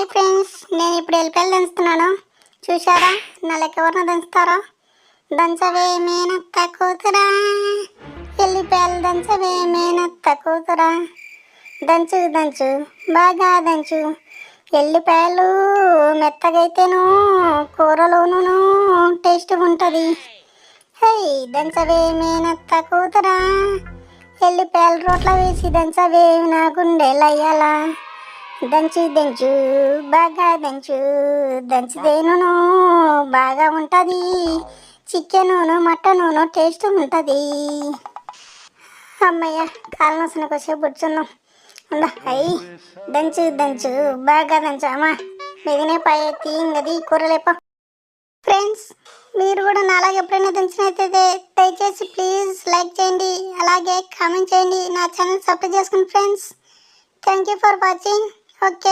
Hi friends, నేను ఇప్పుడు ఎల్లిపాయలు దంచుతున్నాను. చూసారా నా లెక్క ఎవరిన దంచుతారో? దంచవే మేనత్త కూతురా, ఎల్లిపాయలు దంచవే మేనత్త కూతురా. దంచు దంచు బాగా దంచు, ఎల్లిపాయలు మెత్తగైతేను కూరలోనూ టేస్ట్గా ఉంటుంది. హై దంచవే మేనత్త కూతురా, ఎల్లిపాయలు రోట్లో వేసి దంచవే నా గుండెలయ్యాలా. దంచు దంచు బాగా దంచు, దంచితేను బాగా ఉంటుంది. చికెను మటను టేస్ట్ ఉంటుంది. అమ్మయ్య కాలు నొసిన కొద్దిసేపు కూర్చుందాం. ఉందా అయ్యి దంచు దంచు బాగా దంచు. అమ్మా మీదనే పై ఎత్తి ఇంకది కూరలేప. ఫ్రెండ్స్, మీరు కూడా నాలాగే ఎప్పుడైనా దంచినైతే దయచేసి ప్లీజ్ లైక్ చేయండి, అలాగే కామెంట్ చేయండి, నా ఛానల్ సబ్స్క్రైబ్ చేసుకోండి friends. Thank you for watching. Okay.